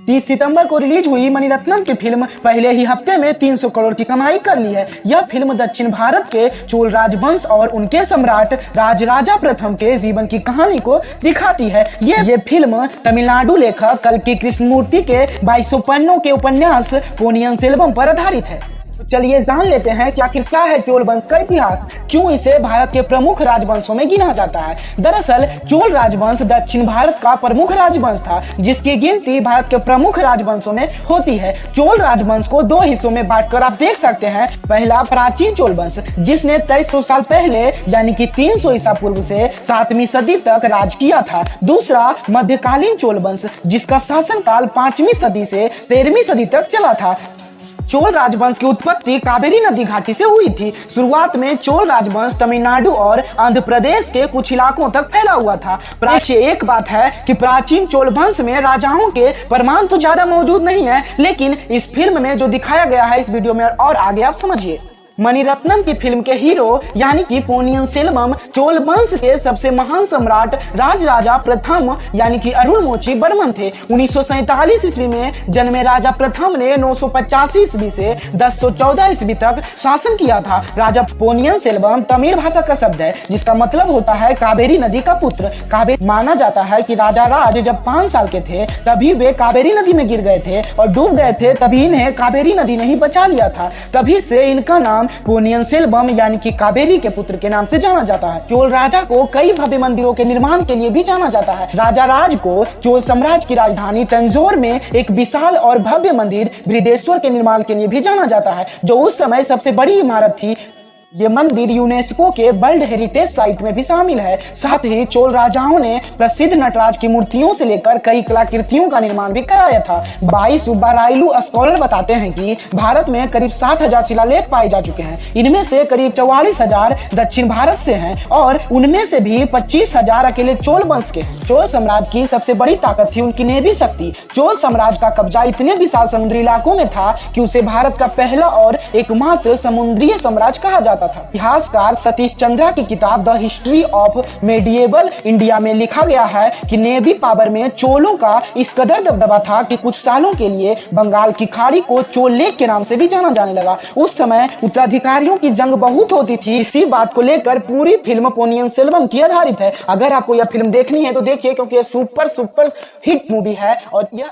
30 सितंबर को रिलीज हुई मणिरत्नम की फिल्म पहले ही हफ्ते में 300 करोड़ की कमाई कर ली है। यह फिल्म दक्षिण भारत के चोल राजवंश और उनके सम्राट राजराजा प्रथम के जीवन की कहानी को दिखाती है। ये फिल्म तमिलनाडु लेखक कल्कि कृष्णमूर्ति के 2200 पन्नों के उपन्यास पोनियन सेल्वम पर आधारित है। चलिए जान लेते हैं कि आखिर क्या है चोल वंश का इतिहास, क्यों इसे भारत के प्रमुख राजवंशों में गिना जाता है। दरअसल चोल राजवंश दक्षिण भारत का प्रमुख राजवंश था, जिसकी गिनती भारत के प्रमुख राजवंशों में होती है। चोल राजवंश को दो हिस्सों में बांटकर आप देख सकते हैं। पहला प्राचीन चोल वंश, जिसने 2300 साल पहले यानी कि 300 ईसा पूर्व से 7वीं सदी तक राज किया था। दूसरा मध्यकालीन चोल वंश, जिसका शासनकाल 5वीं सदी से 13वीं सदी तक चला था। चोल राजवंश की उत्पत्ति कावेरी नदी घाटी से हुई थी। शुरुआत में चोल राजवंश तमिलनाडु और आंध्र प्रदेश के कुछ इलाकों तक फैला हुआ था। एक बात है कि प्राचीन चोल वंश में राजाओं के प्रमाण तो ज्यादा मौजूद नहीं है, लेकिन इस फिल्म में जो दिखाया गया है इस वीडियो में और आगे आप समझिए। मणिरत्नम की फिल्म के हीरो यानी कि पोनियन सेल्वम चोल वंश के सबसे महान सम्राट राजराजा प्रथम यानी कि अरुणमोची वर्मन थे। 1947 ईस्वी में जन्मे राजा प्रथम ने 985 ईस्वी से 1014 ईस्वी तक शासन किया था। राजा पोनियन सेल्वम तमिल भाषा का शब्द है, जिसका मतलब होता है कावेरी नदी का पुत्र। कावेरी माना जाता है कि राजा राज जब 5 साल के थे तभी वे कावेरी नदी में गिर गए थे और डूब गए थे, तभी इन्हें कावेरी नदी ने ही बचा लिया था। तभी से इनका नाम पोनियन सेल्वम यानी कि कावेरी के पुत्र के नाम से जाना जाता है। चोल राजा को कई भव्य मंदिरों के निर्माण के लिए भी जाना जाता है। राजा राज को चोल साम्राज्य की राजधानी तंजौर में एक विशाल और भव्य मंदिर बृहदेश्वर के निर्माण के लिए भी जाना जाता है, जो उस समय सबसे बड़ी इमारत थी। ये मंदिर यूनेस्को के वर्ल्ड हेरिटेज साइट में भी शामिल है। साथ ही चोल राजाओं ने प्रसिद्ध नटराज की मूर्तियों से लेकर कई कलाकृतियों का निर्माण भी कराया था। बाई सुब्बारायलु स्कॉलर बताते हैं कि भारत में करीब 60,000 शिलालेख पाए जा चुके हैं। इनमें से करीब 44,000 दक्षिण भारत से हैं और उनमें से भी 25,000 अकेले चोल वंश के। चोल साम्राज्य की सबसे बड़ी ताकत थी उनकी नेवी शक्ति। चोल साम्राज्य का कब्जा इतने विशाल समुद्री इलाकों में था कि उसे भारत का पहला और एकमात्र समुद्रीय साम्राज्य कहा जाता था। इतिहासकार सतीश चंद्रा की किताब the history of medieval India में लिखा गया है कि नेवी पावर में चोलों का इस कदर दबदबा था कि कुछ सालों के लिए बंगाल की खाड़ी को चोल लेक के नाम से भी जाना जाने लगा। उस समय उत्तराधिकारियों की जंग बहुत होती थी। इसी बात को लेकर पूरी फिल्म पोनियन सेल्वम की आधारित है। अगर आपको यह फिल्म देखनी है तो देखिए, क्योंकि यह सुपर हिट मूवी है और यह